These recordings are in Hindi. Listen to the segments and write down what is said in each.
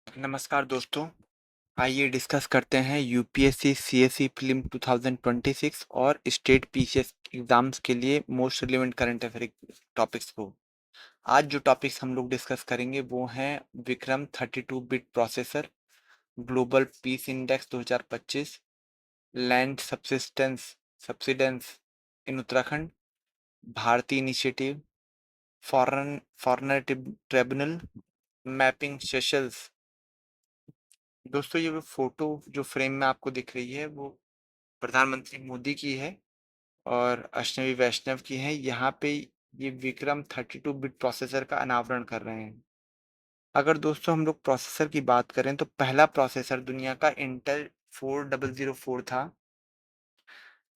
नमस्कार दोस्तों, आइए डिस्कस करते हैं यूपीएससी सीएसई फिल्म 2026 और स्टेट पीसीएस एग्जाम्स के लिए most relevant current affair topics को। आज जो टॉपिक्स हम लोग डिस्कस करेंगे वो हैं Vikram 32 bit processor, global peace index 2025, land subsidence in Uttarakhand, भारतीय initiative, foreigner tribunal, mapping sessions. दोस्तों ये फोटो जो फ्रेम में आपको दिख रही है वो प्रधानमंत्री मोदी की है और अश्विनी वैष्णव की है। यहाँ पे ये विक्रम 32 बिट प्रोसेसर का अनावरण कर रहे हैं। अगर दोस्तों हम लोग प्रोसेसर की बात करें तो पहला प्रोसेसर दुनिया का इंटेल 4004 था,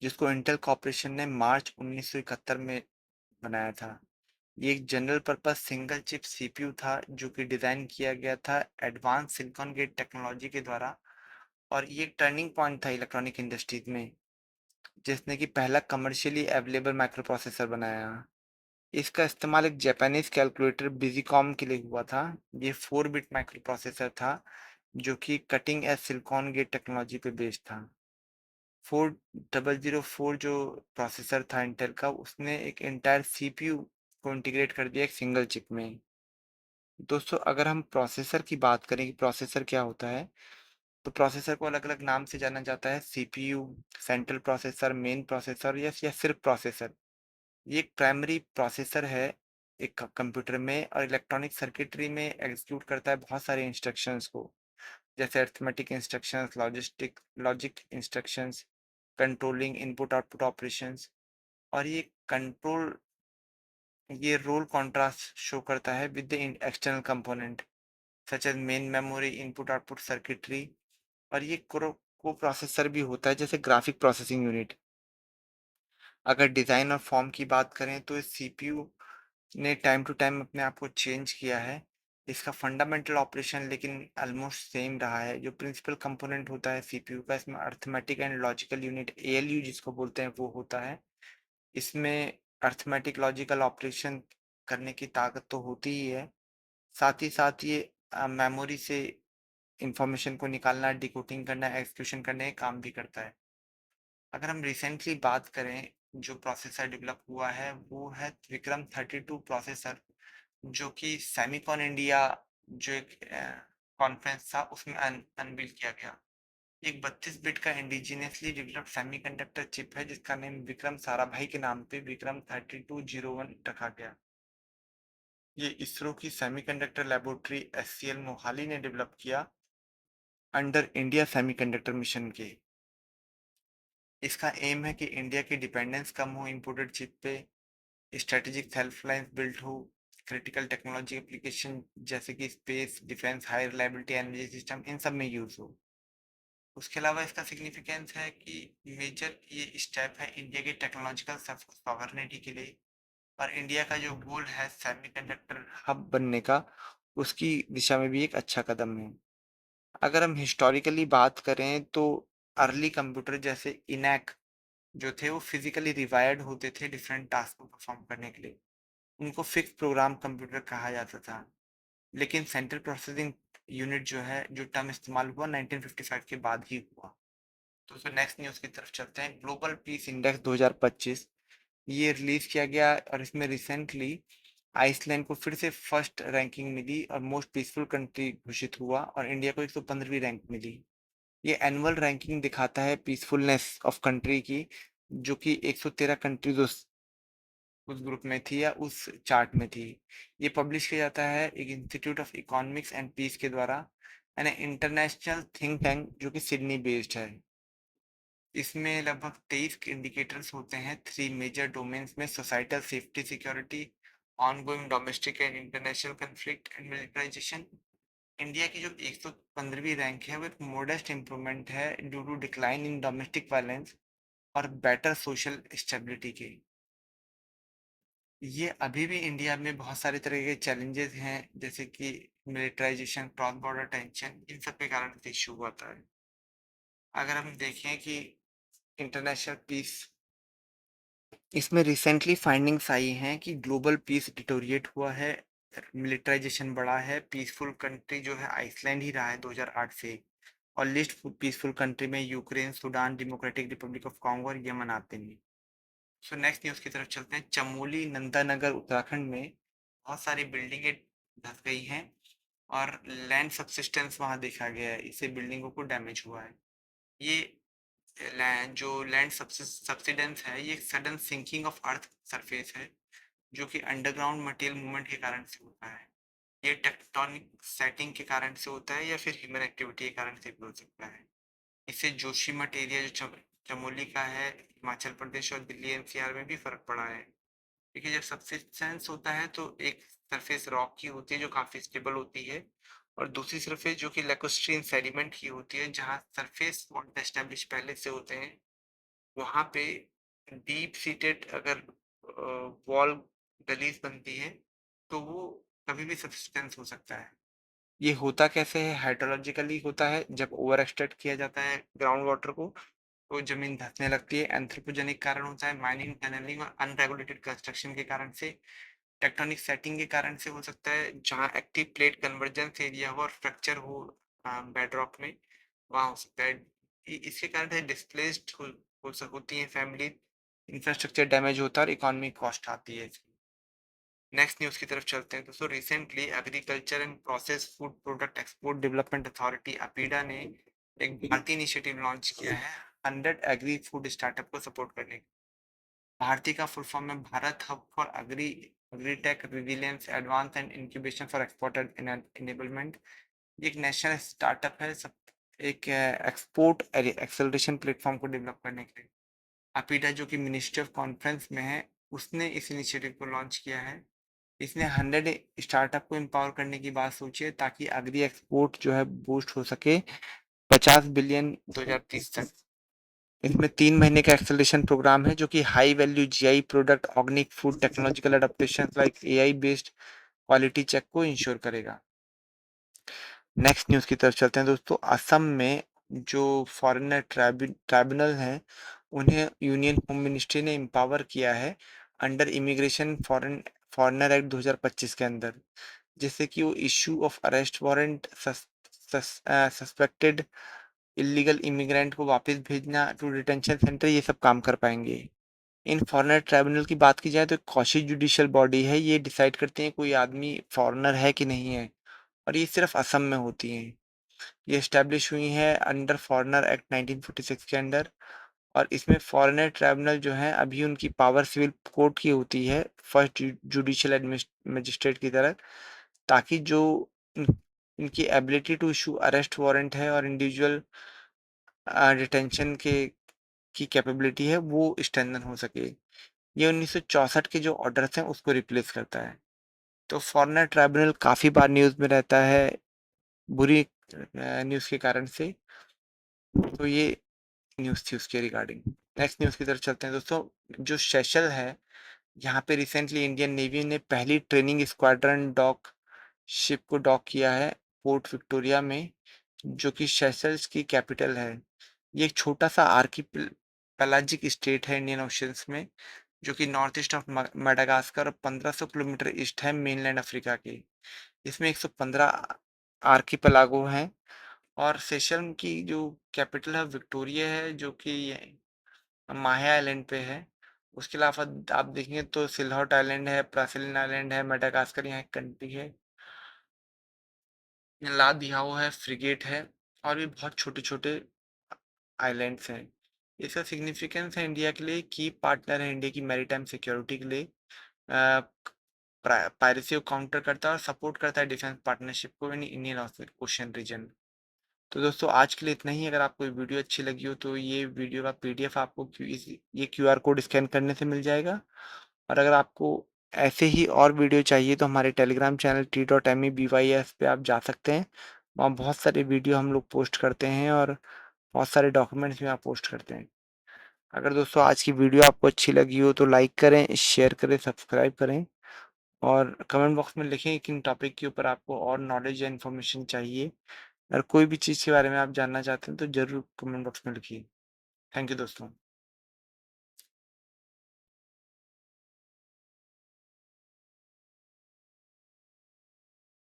जिसको इंटेल कॉर्पोरेशन ने मार्च 1971 में बनाया था। ये एक general purpose single chip CPU था जो कि डिजाइन किया गया था एडवांस सिलिकॉन गेट टेक्नोलॉजी के द्वारा, और ये एक टर्निंग पॉइंट था इलेक्ट्रॉनिक इंडस्ट्रीज में, जिसने कि पहला कमर्शियली अवेलेबल माइक्रो प्रोसेसर बनाया। इसका इस्तेमाल एक जापानीज कैलकुलेटर बिजीकॉम के लिए हुआ था। ये 4 बिट माइक्रो प्रोसेसर था जो कि cutting edge silicon gate technology पे बेस्ड था। 4004 जो प्रोसेसर था इंटेल का, उसने एक एंटायर सीपीयू को इंटीग्रेट कर दिया एक सिंगल चिप में। दोस्तों अगर हम प्रोसेसर की बात करें कि प्रोसेसर क्या होता है, तो प्रोसेसर को अलग अलग नाम से जाना जाता है: CPU, central processor, main processor या सिर्फ प्रोसेसर। ये एक प्राइमरी प्रोसेसर है एक कंप्यूटर में, और इलेक्ट्रॉनिक सर्किटरी में एग्जीक्यूट करता है बहुत सारे इंस्ट्रक्शंस को, जैसे arithmetic instructions, logic instructions, controlling input output operations. और ये रोल कॉन्ट्रास्ट शो करता है with the external component such as main memory, input output circuitry. और ये को प्रोसेसर भी होता है जैसे ग्राफिक प्रोसेसिंग यूनिट। अगर डिज़ाइन और फॉर्म की बात करें तो इस सीपीयू ने टाइम टू टाइम अपने आप को चेंज किया है। इसका फंडामेंटल ऑपरेशन लेकिन ऑलमोस्ट सेम रहा है। जो प्रिंसिपल कंपोनेंट होता है सीपीयू का, इसमें arithmetic and logical unit ALU जिसको बोलते हैं वो होता है। इसमें अर्थमेटिक लॉजिकल ऑपरेशन करने की ताकत तो होती ही है, साथ ही साथ ये मेमोरी से इंफॉर्मेशन को निकालना, डिकोडिंग करना, एग्जीक्यूशन करने का काम भी करता है। अगर हम रिसेंटली बात करें, जो प्रोसेसर डेवलप हुआ है वो है विक्रम 32 प्रोसेसर, जो कि सेमिकॉन इंडिया जो एक कॉन्फ्रेंस था उसमें अनवील किया गया। एक 32 बिट का इंडिजिनियसली डेवलप्ड सेमीकंडक्टर चिप है जिसका नेम विक्रम साराभाई के नाम पे विक्रम 3201 रखा गया। ये इसरो की सेमीकंडक्टर लेबोरेटरी एससीएल मोहाली ने डेवलप किया अंडर इंडिया सेमीकंडक्टर मिशन के। इसका एम है कि इंडिया की डिपेंडेंस कम हो इंपोर्टेड चिप पे, स्ट्रेटेजिक सेल्फ लाइन्स बिल्ड हो, क्रिटिकल टेक्नोलॉजी एप्लीकेशन जैसे कि space, defence, high reliability energy system, इन सब में यूज हो। उसके अलावा इसका सिग्निफिकेंस है कि मेजर ये स्टेप है इंडिया की टेक्नोलॉजिकल सॉवरेनिटी के लिए, और इंडिया का जो गोल है सेमीकंडक्टर हब बनने का, उसकी दिशा में भी एक अच्छा कदम है। अगर हम हिस्टोरिकली बात करें तो अर्ली कंप्यूटर जैसे इनैक जो थे वो फिजिकली रिवायर्ड होते थे डिफरेंट टास्क को परफॉर्म करने के लिए। उनको फिक्स प्रोग्राम कंप्यूटर कहा जाता था। लेकिन सेंट्रल प्रोसेसिंग यूनिट जो है, जो टर्म इस्तेमाल हुआ 1955 के बाद ही हुआ। तो फिर नेक्स्ट न्यूज़ की तरफ चलते हैं। ग्लोबल पीस इंडेक्स 2025 ये रिलीज किया गया, और इसमें रिसेंटली आइसलैंड को फिर से फर्स्ट रैंकिंग मिली और मोस्ट पीसफुल कंट्री घोषित हुआ, और इंडिया को 115वीं रैंक मिली। ये एनुअल रैंकिंग दिखाता है पीसफुलनेस ऑफ कंट्री की, जो कि 113 कंट्रीज उस ग्रुप में थी या उस चार्ट में थी। ये पब्लिश किया जाता है एक institute of economics and peace के द्वारा, यानी इंटरनेशनल थिंक टैंक जो कि सिडनी बेस्ड है। इसमें लगभग 23 इंडिकेटर्स होते हैं थ्री मेजर डोमेन्स में: societal safety security, ongoing domestic and international conflict and militarization. India की जो 115वीं रैंक है वो एक मोडेस्ट इंप्रूवमेंट है due to decline in domestic violence और बेटर सोशल स्टेबिलिटी के। ये अभी भी इंडिया में बहुत सारे तरह के चैलेंजेस हैं, जैसे कि मिलिटराइजेशन, क्रॉस बॉर्डर टेंशन, इन सब के कारण इशू होता है। अगर हम देखें कि इंटरनेशनल पीस, इसमें रिसेंटली फाइंडिंग्स आई हैं कि ग्लोबल पीस डिटोरिएट हुआ है मिलिटराइजेशन बढ़ा है। पीसफुल कंट्री जो है आइसलैंड ही रहा है 2008 से। और लिस्ट पीसफुल कंट्री में Ukraine, Sudan, democratic Republic of Congo और यमन आते हैं। सो नेक्स्ट न्यूज़ की तरफ चलते हैं। चमोली नंदानगर उत्तराखंड में बहुत सारी बिल्डिंगें धस गई हैं और लैंड सबसिस्टेंस वहां देखा गया है, इससे बिल्डिंगों को डैमेज हुआ है। ये जो लैंड सब्सिडेंस है ये sudden sinking of earth surface है, जो कि अंडरग्राउंड मटेरियल मूवमेंट के कारण से होता है। ये टेक्टोनिक सेटिंग के कारण से होता है या फिर ह्यूमन एक्टिविटी के कारण से भी हो सकता है। इससे जोशीमठ एरिया जो चमोली का है, हिमाचल प्रदेश और दिल्ली एनसीआर में भी फर्क पड़ा है। देखिए, जब सबसिस्टेंस होता है तो एक सरफेस रॉक की होती है जो काफी स्टेबल होती है, और दूसरी सरफेस जो कि लैकोस्ट्रीन सेडिमेंट की होती है, जहाँ सरफेस मॉडल एस्टेब्लिश पहले से होते हैं। वहां पे डीप सीटेड अगर वॉल गलीज बनती है तो वो कभी भी सब्सिस्टेंस हो सकता है। ये होता कैसे है? हाइड्रोलॉजिकली होता है। जब ओवर एक्सट्रैक्ट किया जाता है ग्राउंड वाटर को तो जमीन धंसने लगती है। एंथ्रोपोजेनिक कारण होता है, माइनिंग, टनलिंग और अनरेगुलेटेड कंस्ट्रक्शन के कारण से। टेक्टोनिक सेटिंग के कारण से हो सकता है, जहाँ एक्टिव प्लेट कन्वर्जेंस एरिया हो और फ्रैक्चर हो बेडरॉक में, वहाँ हो सकता है। इसके कारण से डिस्प्लेस्ड होती है फैमिली, इंफ्रास्ट्रक्चर डैमेज होता है और इकोनॉमिक कॉस्ट आती है। नेक्स्ट न्यूज़ की तरफ चलते हैं दोस्तों। Recently agriculture and process food product export development authority APEDA ने एक भारतीय इनिशिएटिव लॉन्च किया है 100 एग्री फूड स्टार्टअप को सपोर्ट करने। भारती का फुल फॉर्म है Bharat hub for agritech resilience advance and incubation for export enablement. ये एक नेशनल स्टार्टअप है, सब एक एक्सपोर्ट एक्सेलरेशन प्लेटफॉर्म को डेवलप करने के लिए। अपीडा जो कि मिनिस्ट्री ऑफ कॉन्फ्रेंस में है, उसने इस इनिशिएटिव को लॉन्च किया है। इसने 100 स्टार्टअप को एम्पावर करने की बात सोची है ताकि एग्री एक्सपोर्ट जो है बूस्ट हो सके 50 बिलियन 2030 तक। इसमें 3 महीने का एक्सेलरेशन प्रोग्राम है जो कि high value GI product, organic food, technological adaptation like AI based quality check को इंश्योर करेगा। नेक्स्ट न्यूज़ की तरफ चलते हैं दोस्तों। असम में जो फॉरेनर ट्राइब्यूनल हैं, उन्हें यूनियन होम मिनिस्ट्री ने एम्पावर किया है अंडर इमिग्रेशन फॉरेनर एक्ट 2025 के अंदर, जिससे कि वो issue of arrest warrant, suspected illegal immigrant को वापस भेजना टू डिटेंशन सेंटर, ये सब काम कर पाएंगे। इन फॉरेनर ट्राइब्यूनल की बात की जाए तो कौशी जुडिशियल बॉडी है, ये डिसाइड करते हैं कोई आदमी फॉरेनर है कि नहीं है, और ये सिर्फ असम में होती हैं। ये एस्टेब्लिश हुई है अंडर फॉरेनर एक्ट 1946 के अंडर। और इसमें फॉरेनर ट्राइब्यूनल जो है अभी उनकी पावर सिविल कोर्ट की होती है, फर्स्ट जुडिशियल मजिस्ट्रेट की तरह, ताकि जो इनकी ability to issue arrest warrant है और इंडिविजुअल डिटेंशन के की कैपेबिलिटी है वो स्ट्रेंथन हो सके। ये 1964 के जो ऑर्डर्स हैं उसको रिप्लेस करता है। तो फॉरेनर ट्राइब्यूनल काफ़ी बार न्यूज़ में रहता है बुरी न्यूज़ के कारण से। तो ये न्यूज़ थी उसके रिगार्डिंग। नेक्स्ट न्यूज़ की तरफ चलते हैं दोस्तों। जो सेशल है, यहाँ पे रिसेंटली इंडियन नेवी ने पहली ट्रेनिंग स्क्वाड्रन डॉक शिप को डॉक किया है पोर्ट विक्टोरिया में, जो कि सेशल्स की कैपिटल है। ये एक छोटा सा पेलाजिक स्टेट है इंडियन ओशियंस में, जो कि नॉर्थ ईस्ट ऑफ मेडागास्कर और 1500 किलोमीटर ईस्ट है मेनलैंड अफ्रीका के। इसमें 115 आर्कीपेलागो हैं। और सेशल की जो कैपिटल है विक्टोरिया है, जो कि माहे आइलैंड पे है। उसके अलावा आप देखेंगे तो सिलहट आइलैंड है, प्रासिलिन आइलैंड है, मेडागास्कर यहाँ एक कंट्री है, ला दिहाओ है, फ्रिगेट है, और भी बहुत छोटे छोटे आइलैंड्स हैं। इसका सिग्निफिकेंस है इंडिया के लिए, की पार्टनर है इंडिया की मैरीटाइम सिक्योरिटी के लिए, पायरेसी को काउंटर करता है और सपोर्ट करता है डिफेंस पार्टनरशिप को इन इंडियन ओशन रीजन। तो दोस्तों आज के लिए इतना ही। अगर आपको ये वीडियो अच्छी लगी हो तो ये वीडियो का पीडीएफ आपको ये क्यूआर कोड स्कैन करने से मिल जाएगा। और अगर आपको ऐसे ही और वीडियो चाहिए तो हमारे टेलीग्राम चैनल t.me/bys पे आप जा सकते हैं। वहाँ बहुत सारे वीडियो हम लोग पोस्ट करते हैं और बहुत सारे डॉक्यूमेंट्स भी वहाँ पोस्ट करते हैं। अगर दोस्तों आज की वीडियो आपको अच्छी लगी हो तो लाइक करें, शेयर करें, सब्सक्राइब करें, और कमेंट बॉक्स में लिखें किन टॉपिक के ऊपर आपको और नॉलेज या इन्फॉर्मेशन चाहिए। अगर कोई भी चीज़ के बारे में आप जानना चाहते हैं तो ज़रूर कमेंट बॉक्स में लिखिए। थैंक यू दोस्तों।